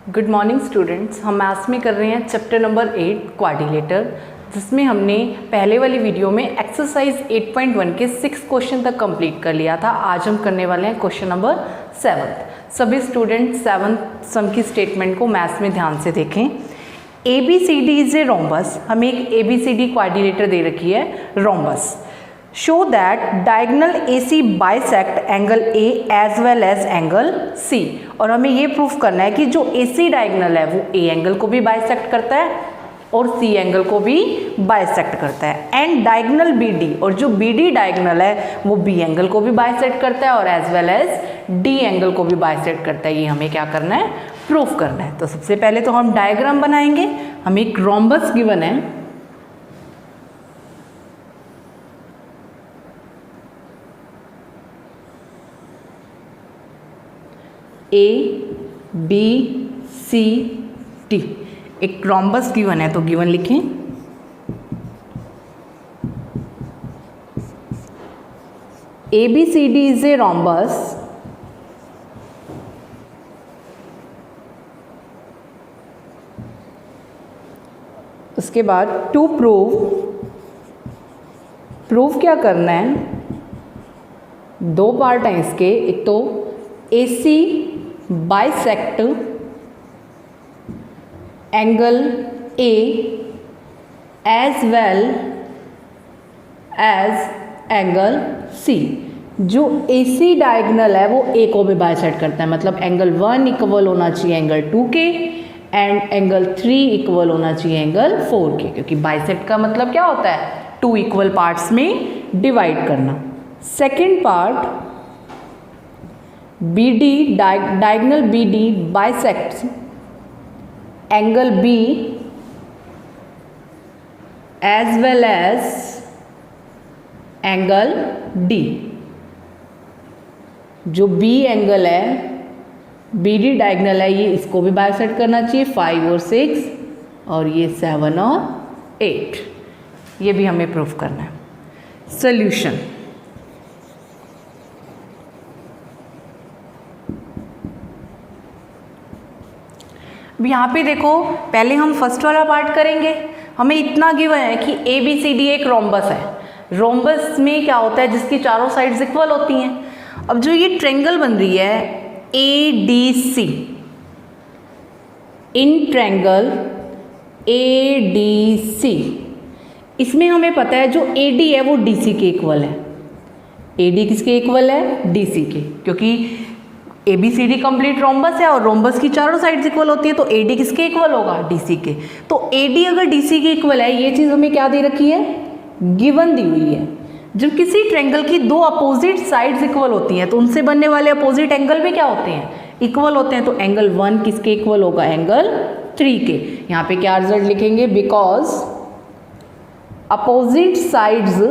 Good morning students. हम maths में कर रहे हैं चैप्टर नंबर 8 क्वाड्रिलेटर, जिसमें हमने पहले वाली वीडियो में एक्सरसाइज 8.1 के 6 क्वेश्चन तक कंप्लीट कर लिया था। आज हम करने वाले हैं क्वेश्चन नंबर 7। सभी स्टूडेंट 7th सम की स्टेटमेंट को मैथ्स में ध्यान से देखें। ABCD is a rhombus. हमें एक ABCD क्वाड्रिलेटर दे रखी है rhombus. Show that diagonal AC bisect angle A as well as angle C। और हमें ये प्रूफ करना है कि जो AC डायगनल है वो A एंगल को भी बाइसेक्ट करता है और C एंगल को भी बाइसेक्ट करता है। एंड डायगनल BD, और जो BD डायगनल है वो B एंगल को भी बाइसेक्ट करता है और as well as D angle को भी बाइसेक्ट करता है। ये हमें क्या करना है, प्रूफ करना है। तो सबसे पहले तो हम डायग्राम बनाएंगे। हमें एक रोम्बस गिवन है, ABCD एक रोम्बस गिवन है, तो गिवन लिखें। ABCD इज ए रोम्बस उसके बाद टू प्रूव क्या करना है, दो पार्ट हैं इसके। एक तो AC bisect angle A as well as angle C। जो AC डायगनल है वो A को भी बाइसेक्ट करता है, मतलब एंगल 1 इक्वल होना चाहिए एंगल 2 के एंड एंगल 3 इक्वल होना चाहिए एंगल 4 के, क्योंकि बाइसेक्ट का मतलब क्या होता है, 2 इक्वल पार्ट्स में डिवाइड करना। Second part BD diagonal BD bisects angle B as well as angle D। जो B एंगल है, BD डायगनल है, ये इसको भी बाइसेक्ट करना चाहिए, 5 और 6, और ये 7 और 8। ये भी हमें प्रूफ करना है। सॉल्यूशन, अब यहाँ पे देखो, पहले हम फर्स्ट वाला पार्ट करेंगे। हमें इतना गिवन है कि ABCD एक रोम्बस है। रोम्बस में क्या होता है, जिसकी चारों साइड्स इक्वल होती हैं। अब जो ये ट्रायंगल बन रही है ADC, इन ट्रायंगल ADC, इसमें हमें पता है जो AD है वो DC के इक्वल है। AD किसके इक्वल है, DC के, क्योंकि ABCD कंप्लीट रोम्बस है और रोम्बस की चारों साइड्स इक्वल होती है, तो AD किसके इक्वल होगा, DC के। तो AD अगर DC के इक्वल है, ये चीज़ हमें क्या दे रखी है, गिवन दी हुई है। जब किसी ट्रायंगल की दो अपोजिट साइड्स इक्वल होती हैं तो उनसे बनने वाले अपोजिट एंगल भी क्या होते हैं, इक्वल होते हैं। तो एंगल 1 किसके इक्वल होगा, एंगल 3 के। यहाँ पे क्या रिजल्ट लिखेंगे, because opposite sides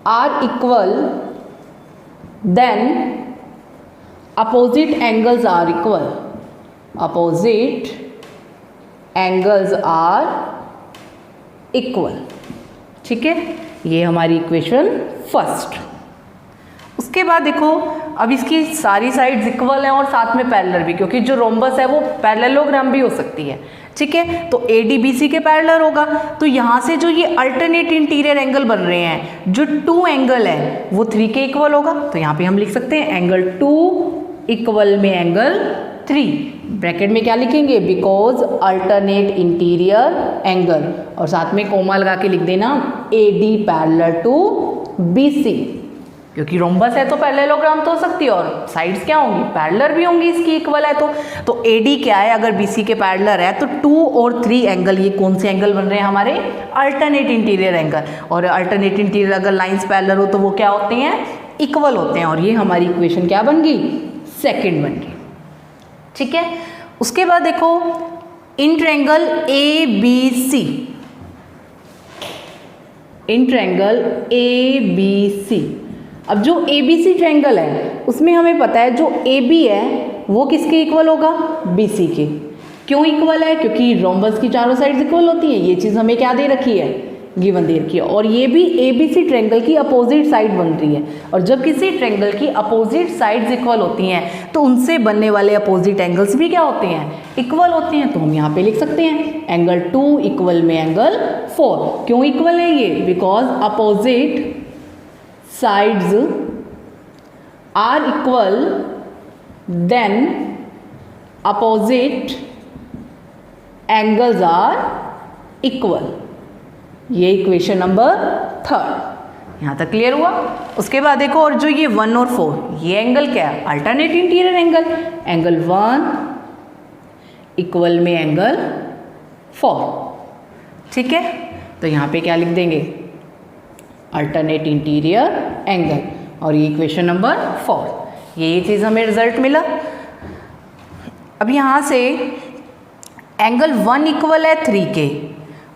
are equal then opposite angles are equal। opposite angles are equal। ठीक है, ये हमारी इक्वेशन फर्स्ट। उसके बाद देखो, अब इसकी सारी साइड्स इक्वल हैं और साथ में पैरेलल भी, क्योंकि जो रोम्बस है वो पैरेललोग्राम भी हो सकती है। ठीक है, तो ADBC के पैरेलल होगा। तो यहाँ से जो ये अल्टरनेट इंटीरियर एंगल बन रहे हैं, जो 2 एंगल है वो 3 के इक्वल होगा। तो यहाँ पे हम लिख सकते हैं एंगल 2 इक्वल में एंगल 3। ब्रैकेट में क्या लिखेंगे, बिकॉज अल्टरनेट इंटीरियर एंगल, और साथ में कोमा लगा के लिख देना AD पैरेलल टू BC, क्योंकि रोम्बस है तो पैरेललोग्राम तो हो सकती है और साइड्स क्या होंगी, पैरेलल भी होंगी, इसकी इक्वल है तो AD क्या है, अगर BC के पैरेलल है तो 2 और 3 एंगल, ये कौन से एंगल बन रहे हैं हमारे, अल्टरनेट इंटीरियर एंगल। और अल्टरनेट इंटीरियर अगर लाइंस पैरेलल हो तो वो क्या होते हैं, इक्वल होते हैं। और ये हमारी इक्वेशन क्या बन गई, सेकेंड बन गई। ठीक है, उसके बाद देखो, in triangle ABC, in triangle ABC, अब जो ABC ट्रायंगल है उसमें हमें पता है जो AB है वो किसके इक्वल होगा, BC के। क्यों इक्वल है, क्योंकि रोम्बस की चारों साइड्स इक्वल होती हैं। ये चीज़ हमें क्या दे रखी है, गिवन दे रखी है, और ये भी ABC ट्रायंगल की अपोजिट साइड बन रही है। और जब किसी ट्रायंगल की अपोजिट साइड्स इक्वल होती हैं तो उनसे बनने वाले अपोजिट एंगल्स भी क्या होते हैं, इक्वल होते हैं। तो हम यहाँ पे लिख सकते हैं एंगल 2 इक्वल में एंगल 4। क्यों इक्वल है ये, because opposite sides are equal then opposite angles are equal. ये इक्वेशन नंबर 3, यहाँ तक क्लियर हुआ। उसके बाद देखो, और जो ये 1 और 4 ये एंगल क्या है, alternate interior angle. Angle 1 equal में एंगल 4, ठीक है। तो यहाँ पे क्या लिख देंगे, अल्टरनेट इंटीरियर एंगल, और ये इक्वेशन नंबर 4। ये चीज़ हमें रिजल्ट मिला। अब यहाँ से एंगल 1 इक्वल है 3 के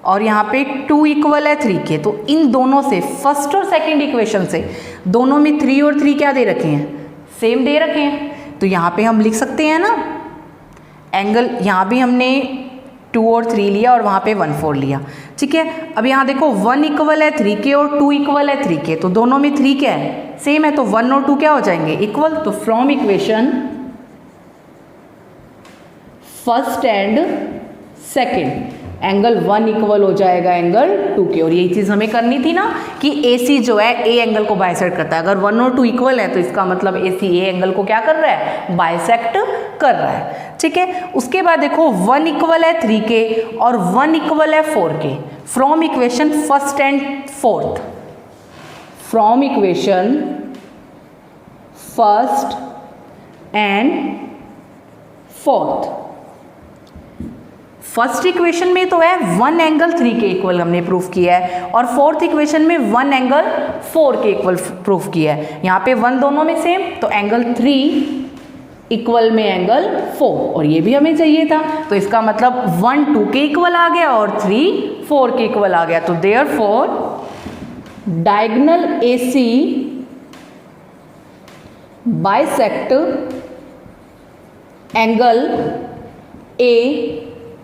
और यहाँ पे 2 इक्वल है 3 के, तो इन दोनों से फर्स्ट और सेकंड इक्वेशन से दोनों में 3 और 3 क्या दे रखे हैं, सेम दे रखे हैं। तो यहाँ पे हम लिख सकते हैं ना, एंगल यहाँ भी हमने 2 और 3 लिया और वहाँ पे 1 4 लिया, ठीक है। अब यहाँ देखो 1 इक्वल है 3 के और 2 इक्वल है 3 के, तो दोनों में 3 क्या है, सेम है, तो 1 और 2 क्या हो जाएंगे, इक्वल। तो from equation first and second angle 1 equal हो जाएगा एंगल 2 के। और यही चीज़ हमें करनी थी ना कि AC जो है A एंगल को बाइसेक्ट करता है। अगर 1 और 2 इक्वल है तो इसका मतलब AC A एंगल को क्या कर रहा है, बाइसेक्ट कर रहा है, ठीक है। उसके बाद देखो 1 इक्वल है 3 के और 1 इक्वल है 4 के। From equation first and fourth, from equation first and fourth, first equation में तो है 1 एंगल 3 के इक्वल हमने प्रूफ किया है, और फोर्थ इक्वेशन में 1 एंगल 4 के इक्वल प्रूफ किया है। यहाँ पे 1 दोनों में सेम, तो एंगल 3 इक्वल में एंगल 4, और ये भी हमें चाहिए था। तो इसका मतलब 1 2 के इक्वल आ गया और 3 4 के इक्वल आ गया। तो therefore diagonal AC bisect angle A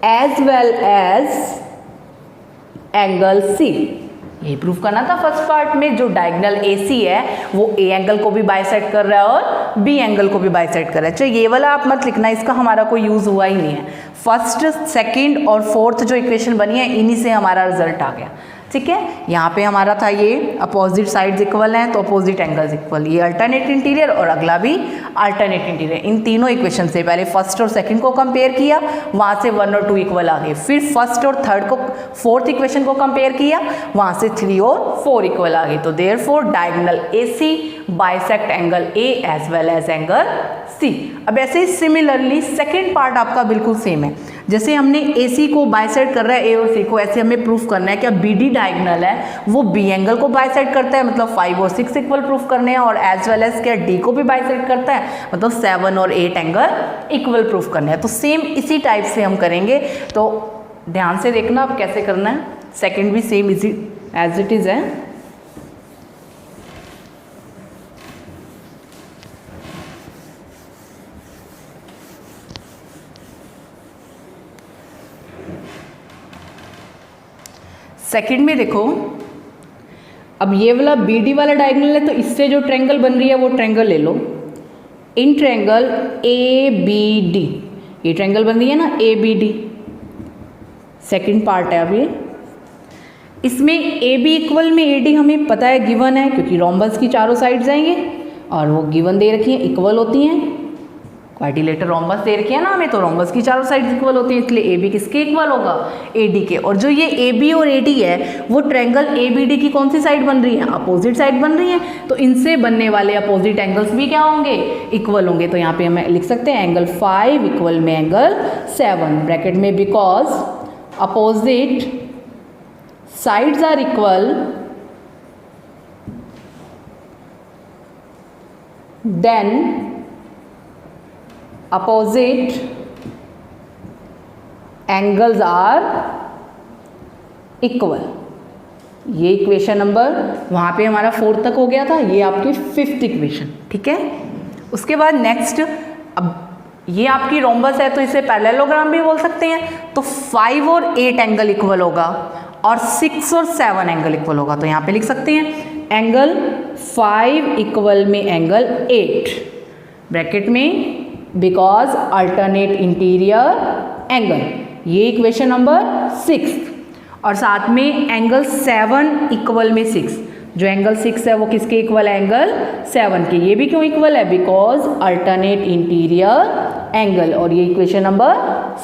as well as angle C। यही प्रूफ करना था फर्स्ट पार्ट में। जो डायगोनल AC है वो A एंगल को भी बाइसेक्ट कर रहा है और B एंगल को भी बाइसेक्ट कर रहा है। चलो ये वाला आप मत लिखना, इसका हमारा कोई यूज हुआ ही नहीं है। फर्स्ट सेकंड और फोर्थ जो इक्वेशन बनी है इन्हीं से हमारा रिजल्ट आ गया, ठीक है। यहाँ पे हमारा था ये अपोजिट साइड्स इक्वल हैं तो अपोजिट एंगल्स इक्वल, ये अल्टरनेट इंटीरियर और अगला भी अल्टरनेट इंटीरियर। इन तीनों इक्वेशन से पहले फर्स्ट और सेकंड को कंपेयर किया, वहाँ से 1 और 2 इक्वल आ गए। फिर फर्स्ट और थर्ड को, फोर्थ इक्वेशन को कंपेयर किया, वहाँ से 3 और 4 इक्वल आ गए। तो therefore diagonal AC bisect angle A as well as angle C। अब ऐसे ही सिमिलरली सेकेंड पार्ट आपका बिल्कुल सेम है। जैसे हमने AC को बाइसेक्ट कर रहा है A और C को, ऐसे हमें प्रूफ करना है क्या BD डायगोनल है वो B एंगल को बाइसेक्ट करता है, मतलब 5 और 6 इक्वल प्रूफ करने हैं, और एज वेल एज क्या D को भी बाइसेक्ट करता है, मतलब 7 और 8 एंगल इक्वल प्रूफ करने हैं। तो सेम इसी टाइप से हम करेंगे, तो ध्यान से देखना अब कैसे करना है। सेकेंड भी same easy as it is है। सेकंड में देखो, अब ये वाला BD वाला डायगोनल है तो इससे जो ट्रायंगल बन रही है वो ट्रायंगल ले लो। इन ट्रायंगल ABD, ये ट्रायंगल बन रही है ना ABD, सेकंड पार्ट है। अब ये इसमें AB इक्वल में AD हमें पता है गिवन है, क्योंकि रोम्बस की चारों साइड्स आएंगे और वो गिवन दे रखी हैं, इक्वल होती हैं। क्वाड्रिलेटरल रोम्बस दे रखी है ना हमें, तो रोम्बस की चारों साइड इक्वल होती है, इसलिए AB किसके इक्वल होगा, AD के। और जो ये AB और AD है वो ट्रायंगल ABD की कौन सी साइड बन रही है, अपोजिट साइड बन रही है, तो इनसे बनने वाले अपोजिट एंगल्स भी क्या होंगे, इक्वल होंगे। तो यहाँ पे हम लिख सकते हैं एंगल 5 इक्वल में एंगल 7 ब्रैकेट में, because opposite sides are equal then opposite angles are equal. ये इक्वेशन नंबर वहाँ पे हमारा 4 तक हो गया था, ये आपकी 5th इक्वेशन, ठीक है। उसके बाद नेक्स्ट, अब ये आपकी रोम्बस है तो इसे पैरेललोग्राम भी बोल सकते हैं। तो 5 और 8 एंगल इक्वल होगा और 6 और 7 एंगल इक्वल होगा। तो यहाँ पे लिख सकते हैं एंगल 5 इक्वल में एंगल 8 ब्रैकेट में बिकॉज अल्टरनेट इंटीरियर एंगल, ये इक्वेशन नंबर 6। और साथ में एंगल 7 इक्वल में 6, जो एंगल 6 है वो किसके इक्वल है? एंगल 7 के। ये भी क्यों इक्वल है? बिकॉज अल्टरनेट इंटीरियर एंगल, और ये इक्वेशन नंबर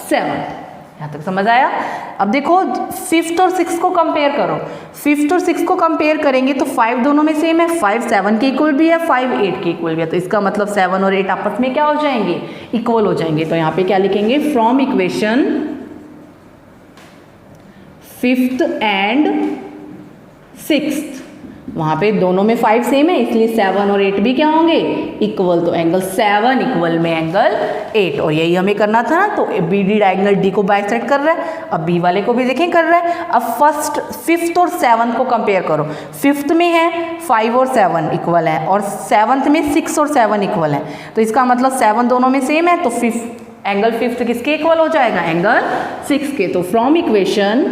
7। यहाँ तक समझ आया? अब देखो 5th और 6th को कंपेयर करो। 5th और 6th को कंपेयर करेंगे तो 5 दोनों में सेम है, 5 7 के इक्वल भी है, 5 8 के इक्वल भी है। तो इसका मतलब 7 और 8 आपस में क्या हो जाएंगे? इक्वल हो जाएंगे। तो यहाँ पे क्या लिखेंगे? From equation 5th and 6th, वहाँ पे दोनों में 5 सेम है इसलिए 7 और 8 भी क्या होंगे? इक्वल। तो एंगल 7 इक्वल में एंगल 8, और यही हमें करना था ना। तो बी डी डायगोनल डी को बाइसेक्ट कर रहा है। अब बी वाले को भी देखें कर रहा है। अब 5th और 7th को कंपेयर करो। 5th में है 5 और 7 इक्वल है और 7th में 6 और 7 इक्वल है। तो इसका मतलब 7 दोनों में सेम है। तो एंगल 5th किसके इक्वल हो जाएगा? एंगल 6 के। तो from equation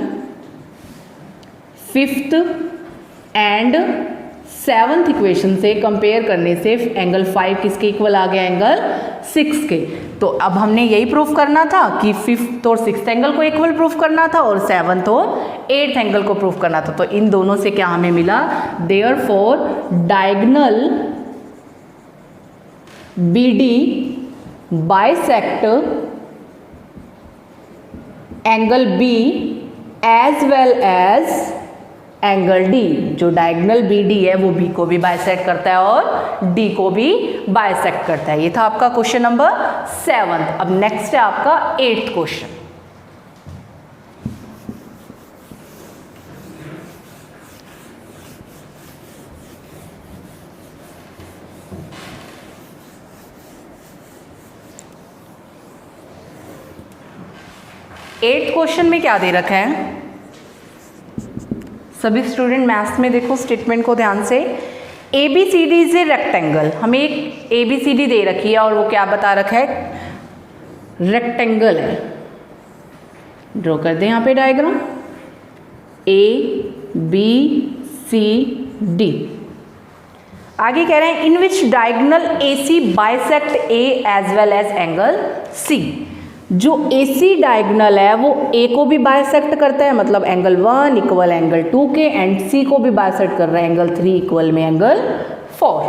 5th and 7th equation से कंपेयर करने से एंगल 5 किसके इक्वल आ गया? एंगल 6 के। तो अब हमने यही प्रूफ करना था कि 5th और 6th एंगल को इक्वल प्रूफ करना था और 7th और 8th एंगल को प्रूफ करना था। तो इन दोनों से क्या हमें मिला? Therefore diagonal BD bisect angle B as well as angle D। जो डायगोनल BD है वो B को भी बाइसेक्ट करता है और D को भी बाइसेक्ट करता है। ये था आपका क्वेश्चन नंबर 7। अब नेक्स्ट है आपका 8th क्वेश्चन। एट्थ क्वेश्चन में क्या दे रखा है? सभी स्टूडेंट मैथ्स में देखो स्टेटमेंट को ध्यान से। ABCD is a rectangle. हमें एक ABCD दे रखी है और वो क्या बता रखा है? रेक्टेंगल है। ड्रॉ कर दें यहाँ पे डायग्राम ABCD। आगे कह रहे हैं in which diagonal AC bisect A as well as angle C। जो AC डायगोनल है वो A को भी बाइसेक्ट करता है, मतलब एंगल 1 इक्वल एंगल 2 के, एंड C को भी बाइसेक्ट कर रहा है एंगल 3 इक्वल में angle 4।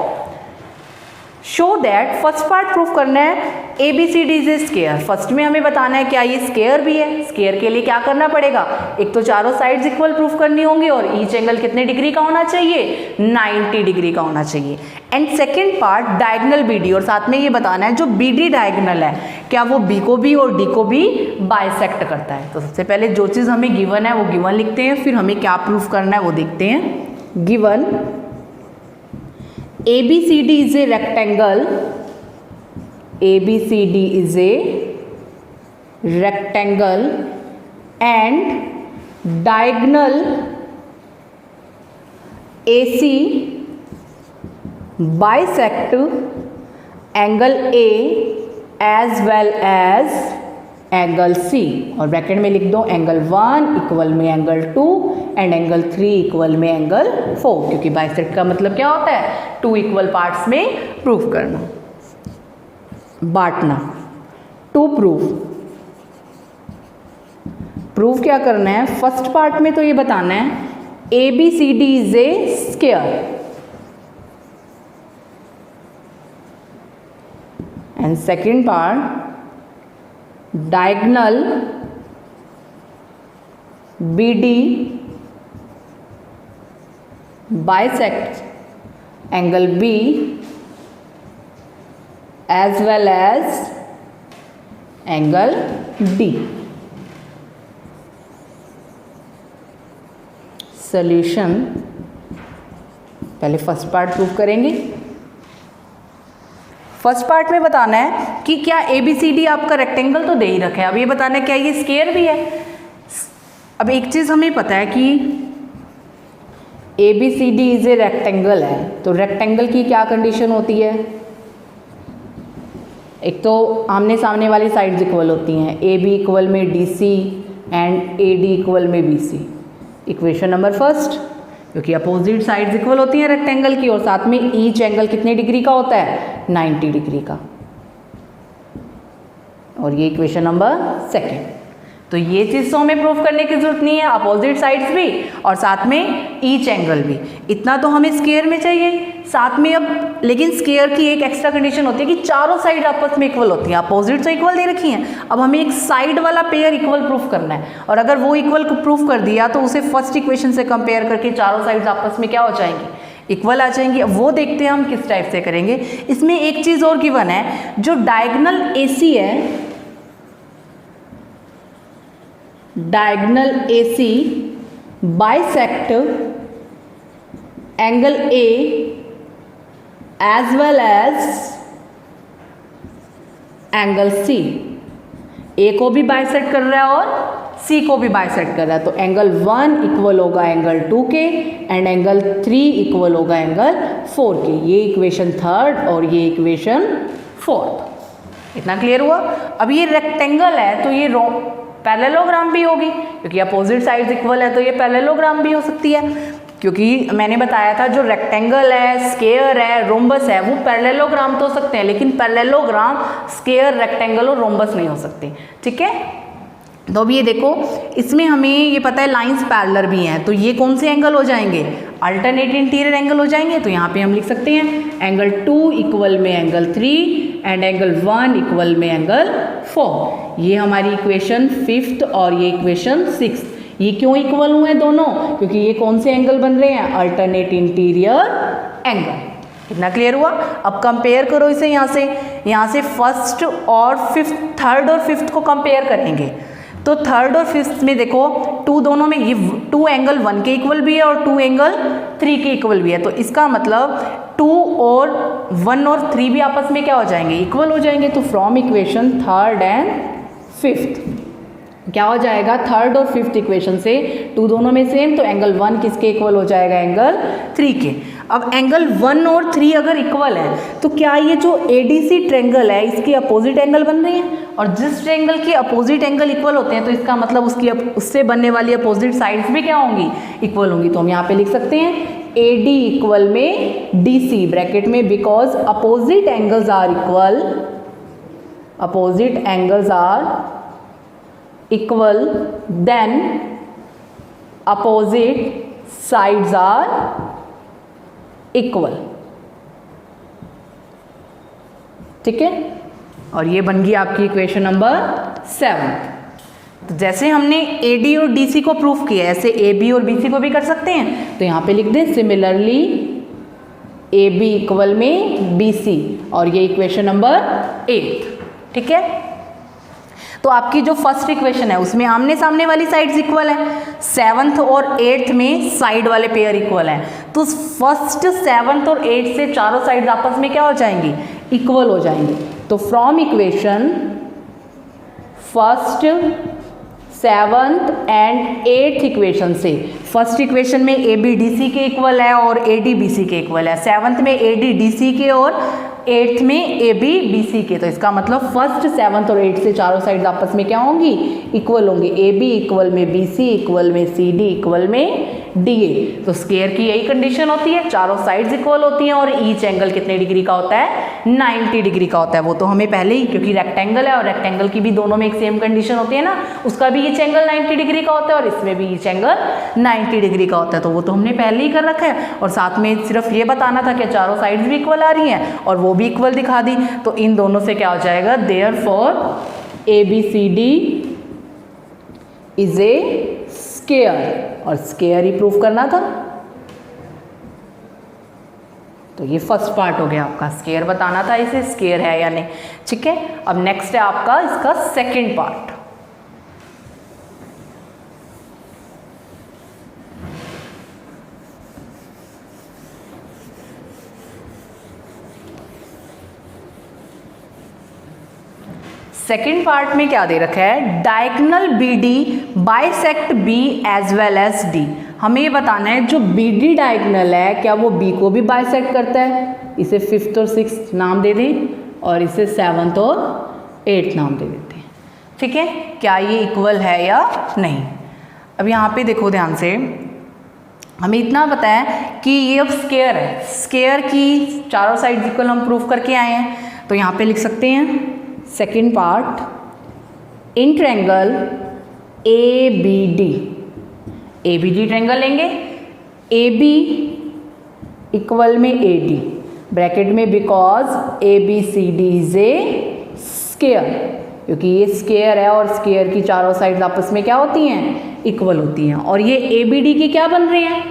Show that, first part proof करना है ABCD is a square. First में हमें बताना है क्या ये स्केयर भी है। स्केयर के लिए क्या करना पड़ेगा? एक तो चारों साइड्स इक्वल प्रूफ करनी होंगी और ईच एंगल कितने डिग्री का होना चाहिए? 90 डिग्री का होना चाहिए। And second part diagonal BD, और साथ में ये बताना है जो BD डायगोनल है क्या वो B को भी और D को भी बाइसेक्ट करता है। तो सबसे पहले जो चीज़ हमें गिवन है वो गिवन लिखते हैं, फिर हमें क्या प्रूफ करना है वो देखते हैं। Given ABCD is a rectangle. ABCD is a rectangle and diagonal AC bisect angle A as well as angle C, और ब्रैकेट में लिख दो एंगल 1 इक्वल में एंगल 2 एंड एंगल 3 इक्वल में एंगल 4, क्योंकि बाइसेक्ट का मतलब क्या होता है? 2 इक्वल पार्ट्स में प्रूफ करना, बांटना। टू प्रूफ क्या करना है? फर्स्ट पार्ट में तो ये बताना है ABCD is a square and second part diagonal BD bisect angle B as well as angle D. Solution पहले फर्स्ट पार्ट प्रूव करेंगे। फर्स्ट पार्ट में बताना है कि क्या ABCD आपका रेक्टेंगल तो दे ही रखा है, अब ये बताना है क्या ये स्क्वायर भी है। अब एक चीज़ हमें पता है कि ABCD इज ए रेक्टेंगल है, तो रेक्टेंगल की क्या कंडीशन होती है? एक तो आमने सामने वाली साइड्स इक्वल होती हैं, ए बी इक्वल में D C and A D equal में B C, equation number first. क्योंकि अपोजिट साइड्स इक्वल होती हैं रेक्टेंगल की, और साथ में ईच एंगल कितने डिग्री का होता है, 90 डिग्री का। और ये इक्वेशन नंबर सेकेंड। तो ये चीज़ तो हमें प्रूफ करने की जरूरत नहीं है, अपोजिट साइड्स भी और साथ में ईच एंगल भी, इतना तो हमें स्क्वायर में चाहिए। साथ में अब लेकिन स्क्वायर की एक एक्स्ट्रा कंडीशन होती है कि चारों साइड आपस में इक्वल होती हैं, अपोजिट तो इक्वल दे रखी हैं, अब हमें एक साइड वाला पेयर इक्वल प्रूफ करना है, और अगर वो इक्वल प्रूफ कर दिया तो उसे फर्स्ट इक्वेशन से कंपेयर करके चारों साइड्स आपस में क्या हो जाएंगी, इक्वल आ जाएंगी। अब वो देखते हैं हम किस टाइप से करेंगे। इसमें एक चीज़ और गिवन है, जो डायगोनल AC है, diagonal AC bisect angle A as well as angle C। A को भी बाइसेक्ट कर रहा है और C को भी बाइसेक्ट कर रहा है, तो एंगल 1 इक्वल होगा एंगल 2 के एंड एंगल 3 इक्वल होगा एंगल 4 के। ये इक्वेशन थर्ड और ये इक्वेशन फोर्थ। इतना क्लियर हुआ। अब ये रेक्टेंगल है तो ये पैरेललोग्राम भी होगी, क्योंकि अपोजिट साइड्स इक्वल है तो ये पैरेललोग्राम भी हो सकती है। क्योंकि मैंने बताया था जो रेक्टेंगल है, स्क्वायर है, रोम्बस है, वो पैरेललोग्राम तो हो सकते हैं, लेकिन पैरेललोग्राम स्क्वायर, रेक्टेंगल और रोम्बस नहीं हो सकते। ठीक है, तो अब ये देखो, इसमें हमें ये पता है लाइंस पैरेलल भी हैं, तो ये कौन से एंगल हो जाएंगे, अल्टरनेट इंटीरियर एंगल हो जाएंगे। तो यहाँ पे हम लिख सकते हैं एंगल 2 इक्वल में एंगल 3 एंड एंगल 1 इक्वल में एंगल 4। ये हमारी इक्वेशन फिफ्थ और ये इक्वेशन सिक्स्थ। ये क्यों इक्वल हुए हैं दोनों, क्योंकि ये कौन से एंगल बन रहे हैं, अल्टरनेट इंटीरियर एंगल। कितना क्लियर हुआ। अब कंपेयर करो इसे यहाँ से फर्स्ट और फिफ्थ, थर्ड और फिफ्थ को कंपेयर करेंगे। तो थर्ड और फिफ्थ में देखो, टू दोनों में ये 2 एंगल 1 के इक्वल भी है और 2 एंगल 3 के इक्वल भी है। तो इसका मतलब 2 और 1 और 3 भी आपस में क्या हो जाएंगे, इक्वल हो जाएंगे। तो from equation third and fifth क्या हो जाएगा, थर्ड और फिफ्थ इक्वेशन से 2 दोनों में सेम, तो एंगल 1 किसके इक्वल हो जाएगा, एंगल 3 के। अब एंगल 1 और 3 अगर इक्वल है तो क्या ये जो ADC ट्रायंगल है इसके अपोजिट एंगल बन रही हैं, और जिस ट्रायंगल के अपोजिट एंगल इक्वल होते हैं तो इसका मतलब उससे बनने वाली अपोजिट साइड्स भी क्या होंगी, इक्वल होंगी। तो हम यहाँ पे लिख सकते हैं AD इक्वल में DC ब्रैकेट में, because opposite angles are equal, opposite angles are equal, then opposite sides are equal. ठीक है, और ये बन गई आपकी इक्वेशन नंबर 7। तो जैसे हमने AD और DC को प्रूफ किया, ऐसे AB और BC को भी कर सकते हैं। तो यहाँ पे लिख दें सिमिलरली AB इक्वल में BC, और ये इक्वेशन नंबर 8। ठीक है, तो आपकी जो फर्स्ट इक्वेशन है उसमें आमने सामने वाली साइड्स इक्वल है, 7th और 8th में साइड वाले पेयर इक्वल हैं। तो फर्स्ट 7th और 8th से चारों साइड्स आपस में क्या हो जाएंगी, इक्वल हो जाएंगी। तो from equation first 7th and 8th equation से, फर्स्ट इक्वेशन में AB DC के इक्वल है और AD BC के इक्वल है, 7th में AD DC के और 8th में AB BC के। तो इसका मतलब फर्स्ट 7th और 8th से चारों साइड्स आपस में क्या होंगी, इक्वल होंगी। AB इक्वल में BC इक्वल में CD इक्वल में DA। तो स्क्वायर की यही कंडीशन होती है, चारों साइड्स इक्वल होती हैं और ईच एंगल कितने डिग्री का होता है, 90 डिग्री का होता है। वो तो हमें पहले ही, क्योंकि रेक्टेंगल है और रेक्टेंगल की भी दोनों में एक सेम कंडीशन होती है ना, उसका भी ईच एंगल 90 डिग्री का होता है और इसमें भी ईच एंगल 90 डिग्री का होता है। तो वो तो हमने पहले ही कर रखा है, और साथ में सिर्फ ये बताना था कि चारों साइड्स भी इक्वल आ रही हैं और वो भी इक्वल दिखा दी। तो इन दोनों से क्या हो जाएगा, therefore ABCD is a square, और स्क्वायर ही प्रूफ करना था। तो ये फर्स्ट पार्ट हो गया आपका, स्क्वायर बताना था इसे स्क्वायर है या नहीं। ठीक है, अब नेक्स्ट है आपका इसका सेकंड पार्ट। सेकेंड पार्ट में क्या दे रखा है, diagonal BD bisect B as well as D। हमें ये बताना है जो BD डायगोनल है क्या वो B को भी बाइसेक्ट करता है। इसे फिफ्थ और सिक्स्थ नाम दे दें और इसे 7th और 8th नाम दे देते हैं। ठीक है, क्या ये इक्वल है या नहीं। अब यहाँ पे देखो ध्यान से, हमें इतना पता है कि ये अब स्क्वायर है, स्क्वायर की चारों साइड इक्वल हम प्रूफ करके आए हैं। तो यहाँ पे लिख सकते हैं second part, in triangle ABD triangle लेंगे, AB इक्वल में AD ब्रैकेट में, because ABCD is a square, क्योंकि ये स्क्वायर है और स्क्वायर की चारों साइड्स आपस में क्या होती हैं, इक्वल होती हैं। और ये ABD की क्या बन रही हैं,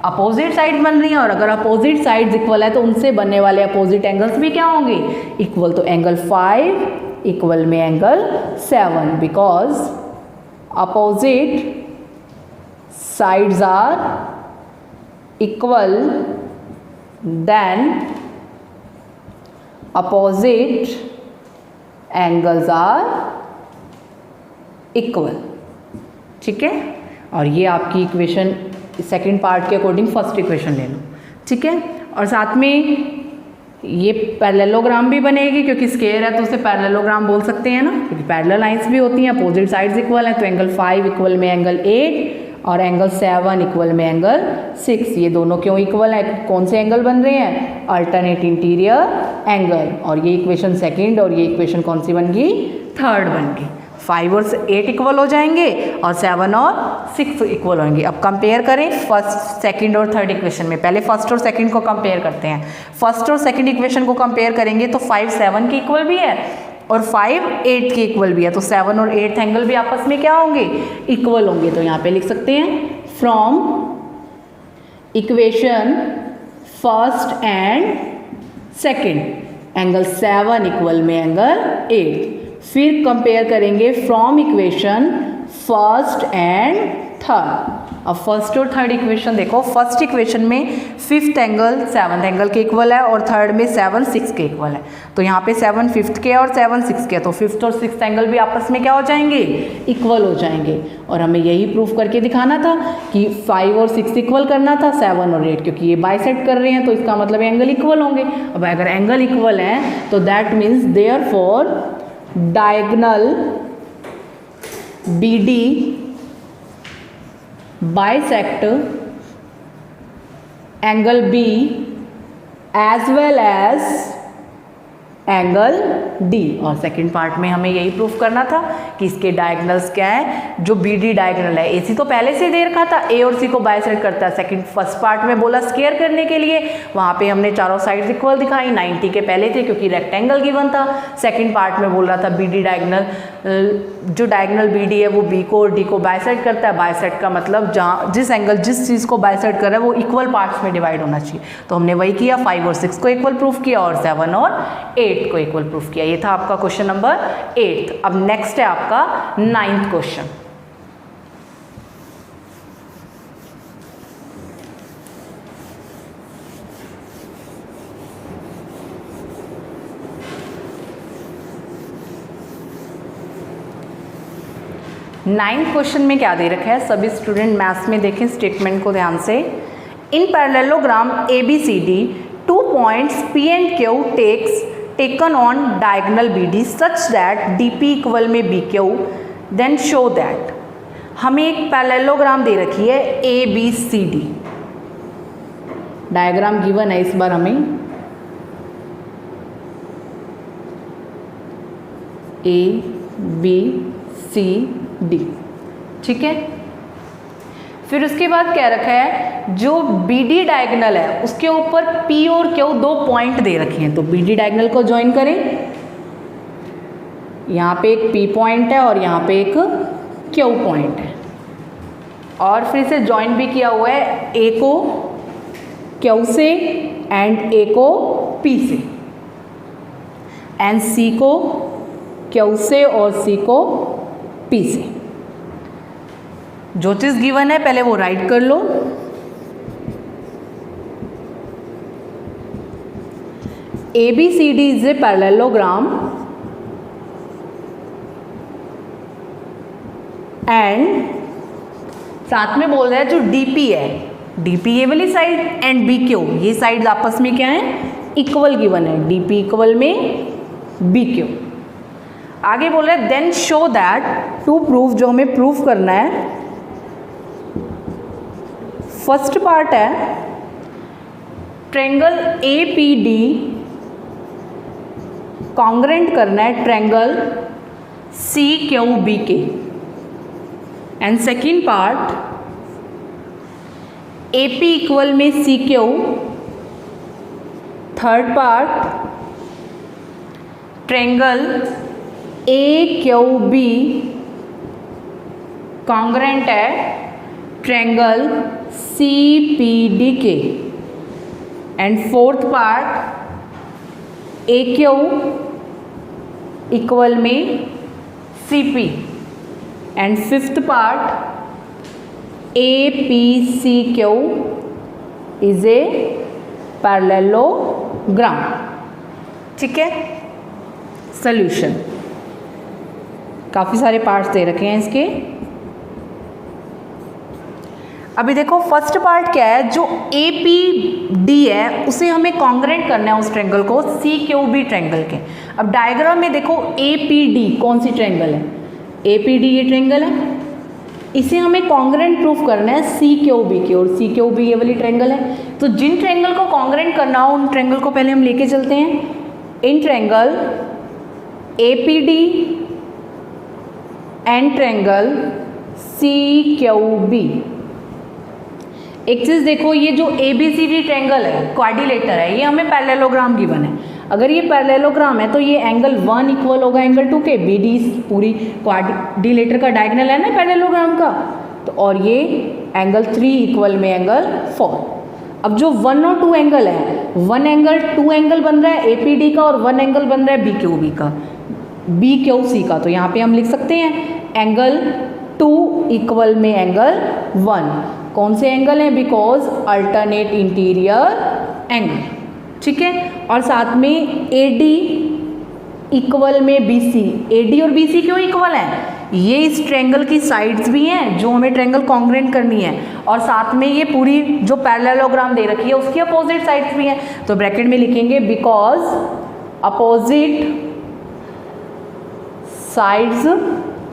अपोजिट साइड बन रही हैं। और अगर अपोजिट साइड्स इक्वल है तो उनसे बनने वाले अपोजिट एंगल्स भी क्या होंगे, इक्वल। तो एंगल 5 इक्वल में angle 7, because opposite sides are equal, then opposite angles are equal। ठीक है, और ये आपकी इक्वेशन सेकंड पार्ट के अकॉर्डिंग फर्स्ट इक्वेशन ले लो। ठीक है, और साथ में ये पैरेललोग्राम भी बनेगी, क्योंकि स्क्वायर है तो उसे पैरेललोग्राम बोल सकते हैं ना, क्योंकि पैरेलल लाइंस भी होती हैं, अपोजिट साइड्स इक्वल हैं। तो एंगल 5 इक्वल में एंगल 8 और एंगल 7 इक्वल में एंगल 6। ये दोनों क्यों इक्वल है, कौन से एंगल बन रहे हैं, अल्टरनेट इंटीरियर एंगल। और ये इक्वेशन सेकंड और ये इक्वेशन कौन सी बन गई, थर्ड बन गई। 5 और 8 इक्वल हो जाएंगे और 7 और 6 इक्वल होंगे। अब कंपेयर करें फर्स्ट, सेकंड और थर्ड इक्वेशन में। पहले फर्स्ट और सेकंड को कंपेयर करते हैं। फर्स्ट और सेकंड इक्वेशन को कंपेयर करेंगे तो 5 7 के इक्वल भी है और 5 8 के इक्वल भी है। तो 7 और 8 एंगल भी आपस में क्या होंगे, इक्वल होंगे। तो यहाँ पे लिख सकते हैं from equation first and second angle 7 equal में एंगल 8। फिर कंपेयर करेंगे from equation first and third. अब फर्स्ट और थर्ड इक्वेशन देखो, फर्स्ट इक्वेशन में 5th एंगल 7th एंगल के इक्वल है और थर्ड में 7 6 के इक्वल है। तो यहाँ पे 7 5th के और 7 6 के, तो 5th और 6th एंगल भी आपस में क्या हो जाएंगे, इक्वल हो जाएंगे। और हमें यही प्रूफ करके दिखाना था कि 5 और 6 इक्वल करना था, 7 और 8, क्योंकि ये बाइसेक्ट कर रहे हैं तो इसका मतलब एंगल इक्वल होंगे। अब अगर एंगल इक्वल हैं तो that means therefore diagonal BD bisect angle B as well as angle D। और सेकंड पार्ट में हमें यही प्रूफ करना था कि इसके डायगोनल्स क्या है, जो BD डायगोनल है। AC तो पहले से दे रखा था, A और C को बाइसेक्ट करता है। सेकंड फर्स्ट पार्ट में बोला स्क्वायर करने के लिए, वहाँ पे हमने चारों साइड्स इक्वल दिखाई, 90 के पहले थे क्योंकि रेक्टेंगल गिवन था। सेकंड पार्ट में बोल रहा था BD डायगोनल, जो डायगोनल BD है वो B को और D को बाइसेक्ट करता है। बाइसेक्ट का मतलब जहाँ जिस एंगल जिस चीज़ को बाइसेक्ट कर रहा है वो इक्वल पार्ट्स में डिवाइड होना चाहिए। तो हमने वही किया, 5 और 6 को इक्वल प्रूफ किया और 7 और 8 को इक्वल प्रूफ किया। ये था आपका क्वेश्चन नंबर 8। अब नेक्स्ट है आपका 9th क्वेश्चन। नाइन्थ क्वेश्चन में क्या दे रखा है, सभी स्टूडेंट मैथ्स में देखें स्टेटमेंट को ध्यान से। इन parallelogram ABCD 2 points P and Q taken on diagonal BD such that DP equal में BQ, then show that। हमें एक पैरेललोग्राम दे रखी है ABCD, डायग्राम गिवन है इस बार हमें ABCD। ठीक है, फिर उसके बाद क्या रखा है, जो BD डायगोनल है उसके ऊपर P और Q 2 पॉइंट दे रखे हैं। तो BD डायगोनल को ज्वाइन करें, यहाँ पे एक P पॉइंट है और यहाँ पे एक Q पॉइंट है, और फिर से ज्वाइन भी किया हुआ है A को Q से एंड A को P से, एंड C को Q से और C को P से। जो चीज़ गिवन है पहले वो राइट कर लो। ABCD is a parallelogram and साथ में बोल रहा है जो DP है, DP ये वाली साइड एंड BQ ये साइड आपस में क्या है, इक्वल गिवन है। DP इक्वल में बी क्यू। आगे बोल रहे हैं then show that, to prove, जो हमें प्रूव करना है, फर्स्ट पार्ट है triangle A P D congruent करना है ट्रायंगल सी क्यू बी के, and second part A P equal में C Q, third part triangle A Q B congruent है ट्रायंगल सी पी डी के, and fourth part A Q equal में C P, and fifth part A P C Q is a parallelogram. ठीक है, solution काफ़ी सारे parts दे रखे हैं इसके। अभी देखो फर्स्ट पार्ट क्या है, जो ए पी डी है उसे हमें कॉन्ग्रेंट करना है उस ट्रायंगल को सी क्यू बी ट्रायंगल के। अब डायग्राम में देखो ए पी डी कौन सी ट्रायंगल है, ए पी डी ये ट्रायंगल है, इसे हमें कॉन्ग्रेंट प्रूफ करना है सी क्यू बी के, और सी क्यू बी ये वाली ट्रायंगल है। तो जिन ट्रायंगल को कॉन्ग्रेंट करना हो उन ट्रायंगल को पहले हम लेके चलते हैं। इन triangle A P D and triangle C Q B. एक चीज़ देखो, ये जो A B C D triangle है क्वाड्रिलेटर है, ये हमें पैरेललोग्राम गिवन है। अगर ये पैरेललोग्राम है तो ये एंगल 1 इक्वल होगा एंगल 2 के, बी डी पूरी क्वाड्रिलेटर का डायगोनल है ना पैरेललोग्राम का, तो और ये एंगल 3 इक्वल में एंगल 4। अब जो 1 और 2 एंगल है, 1 एंगल 2 एंगल बन रहा है ए पी डी का, और 1 एंगल बन रहा है बी क्यू बी का, बी क्यू सी का। तो यहाँ पे हम लिख सकते हैं एंगल 2 इक्वल में एंगल 1। कौन से एंगल हैं, बिकॉज अल्टरनेट इंटीरियर एंगल। ठीक है, और साथ में ए डी इक्वल में बी सी। ए डी और बी सी क्यों इक्वल है, ये इस ट्रायंगल की साइड्स भी हैं जो हमें ट्रायंगल कॉन्ग्रेंट करनी है, और साथ में ये पूरी जो पैरेललोग्राम दे रखी है उसकी अपोजिट साइड्स भी हैं। तो ब्रैकेट में लिखेंगे because opposite sides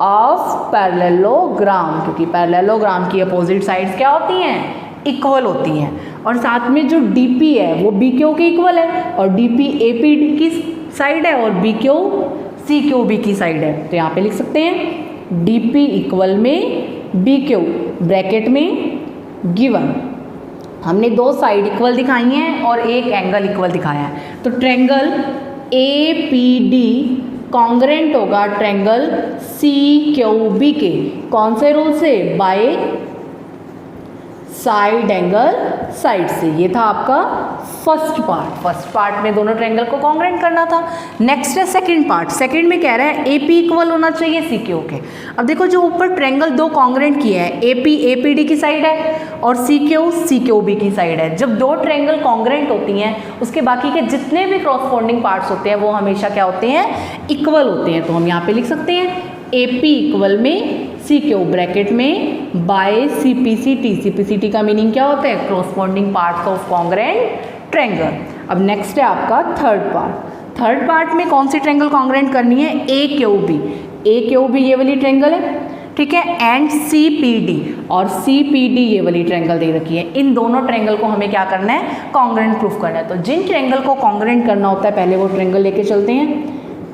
of parallelogram, क्योंकि पैरेललोग्राम की अपोजिट साइड्स क्या होती हैं, इक्वल होती हैं। और साथ में जो डीपी है वो बी क्यू के इक्वल है, और डीपी ए पी डी की साइड है, और B Q C Q B की साइड है। तो यहाँ पे लिख सकते हैं डीपी इक्वल में बी क्यू, ब्रैकेट में गिवन। हमने 2 साइड इक्वल दिखाई हैं और एक एंगल इक्वल दिखाया है। तो triangle A P D congruent होगा ट्रायंगल सी क्यू बी के, कौन से रूल से, बाय साइड एंगल साइड से। ये था आपका फर्स्ट पार्ट। फर्स्ट पार्ट में दोनों ट्रायंगल को कॉन्ग्रेंट करना था। नेक्स्ट है सेकंड पार्ट। सेकंड में कह रहा है ए पी इक्वल होना चाहिए सी क्यू के। अब देखो जो ऊपर ट्रायंगल 2 कॉन्ग्रेंट किए हैं, ए पी डी की साइड है और सी क्यू बी की साइड है। जब 2 ट्रायंगल कॉन्ग्रेंट होती हैं उसके बाकी के जितने भी क्रॉसपोंडिंग पार्ट्स होते हैं वो हमेशा क्या होते हैं, इक्वल होते हैं। तो हम यहाँ पे लिख सकते हैं ए पी इक्वल में सी क्यू, ब्रैकेट में by C P C T. C P C T का मीनिंग क्या होता है, corresponding parts of congruent triangle. अब नेक्स्ट है आपका थर्ड पार्ट। थर्ड पार्ट में कौन सी ट्रायंगल कॉन्ग्रेंट करनी है, A Q B. A Q B ये वाली ट्रायंगल है, ठीक है, एंड सी पी डी, और सी पी डी ये वाली ट्रायंगल दे रखी है। इन दोनों ट्रायंगल को हमें क्या करना है, कॉन्ग्रेंट प्रूफ करना है। तो जिन ट्रायंगल को कॉन्ग्रेंट करना होता है पहले वो ट्रायंगल लेके चलते हैं।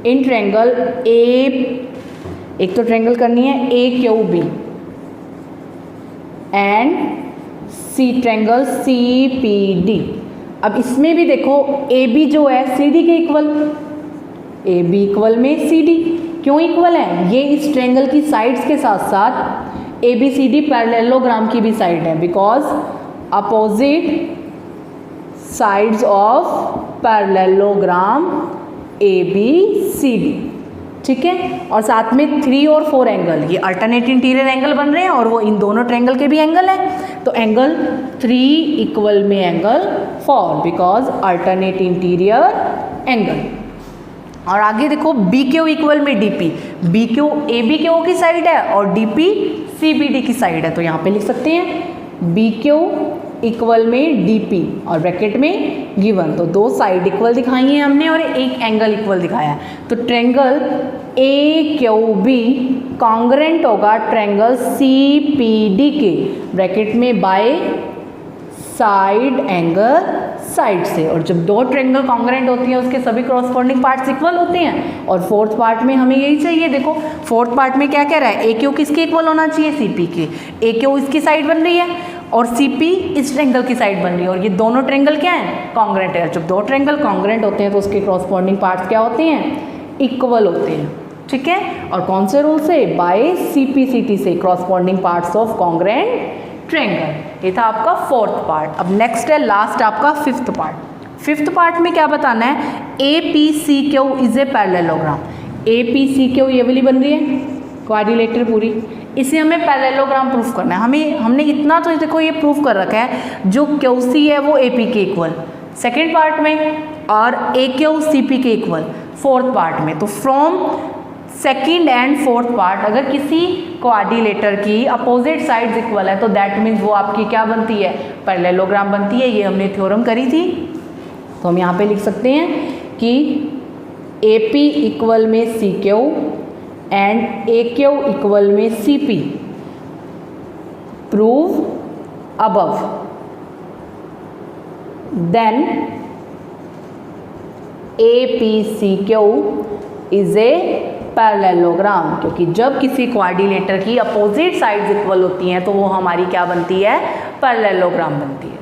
इन ट्रायंगल एक तो ट्रायंगल करनी है A Q B and C triangle C P D. अब इसमें भी देखो ए बी जो है सी डी के इक्वल, ए बी इक्वल में सी डी। क्यों इक्वल है, ये इस ट्रायंगल की साइड्स के साथ साथ A B C D parallelogram की भी साइड है, because opposite sides of parallelogram A B C D. ठीक है, और साथ में 3 और 4 एंगल, ये अल्टरनेट इंटीरियर एंगल बन रहे हैं और वो इन दोनों ट्रायंगल के भी एंगल हैं। तो एंगल 3 इक्वल में angle 4, because alternate interior angle. और आगे देखो बी क्यू इक्वल में D P. B Q A B Q की साइड है और D P C B D की साइड है। तो यहाँ पे लिख सकते हैं बी क्यू इक्वल में डीपी और ब्रैकेट में गिवन, तो दो साइड इक्वल दिखाई है हमने और एक एंगल इक्वल दिखाया है। तो triangle A Q B congruent होगा ट्रायंगल सी पी डी के, ब्रैकेट में बाय साइड एंगल साइड से। और जब दो ट्रायंगल कॉन्ग्रेंट होती हैं उसके सभी कॉरस्पॉन्डिंग पार्ट्स इक्वल होते हैं। और फोर्थ पार्ट में हमें यही चाहिए, देखो फोर्थ पार्ट में क्या कह रहा है, ए क्यू किसके इक्वल होना चाहिए, सी पी के। ए क्यू इसकी साइड बन रही है और सी पी इस ट्रायंगल की साइड बन रही है, और ये दोनों ट्रायंगल क्या हैं, कॉन्ग्रेंट है। जब दो ट्रायंगल कॉन्ग्रेंट होते हैं तो उसके कॉरस्पॉन्डिंग पार्ट्स क्या होते हैं, इक्वल होते हैं, ठीक है। और कौन से रूल से, by C P C T से, corresponding parts of congruent triangle. ये था आपका फोर्थ पार्ट। अब नेक्स्ट है लास्ट आपका फिफ्थ पार्ट। फिफ्थ पार्ट में क्या बताना है, A P C Q is a parallelogram. A P C Q ये वाली बन रही है क्वाड्रिलेटरल पूरी, इसे हमें पैरेललोग्राम प्रूफ करना है। हमने इतना तो देखो ये प्रूफ कर रखा है, जो क्यू सी है वो ए पी के इक्वल सेकेंड पार्ट में, और ए क्यू सी पी के इक्वल फोर्थ पार्ट में। तो from second and fourth part अगर किसी क्वाड्रिलेटर की अपोजिट साइड्स इक्वल है तो दैट मीन्स वो आपकी क्या बनती है, पैरेललोग्राम बनती है। ये हमने थ्योरम करी थी। तो हम यहाँ पे लिख सकते हैं कि ए पी इक्वल में C Q and A Q equal में C P prove above, then A P C Q is a parallelogram. क्योंकि जब किसी क्वाड्रिलेटर की अपोजिट साइड्स इक्वल होती हैं तो वो हमारी क्या बनती है, पैरेललोग्राम बनती है।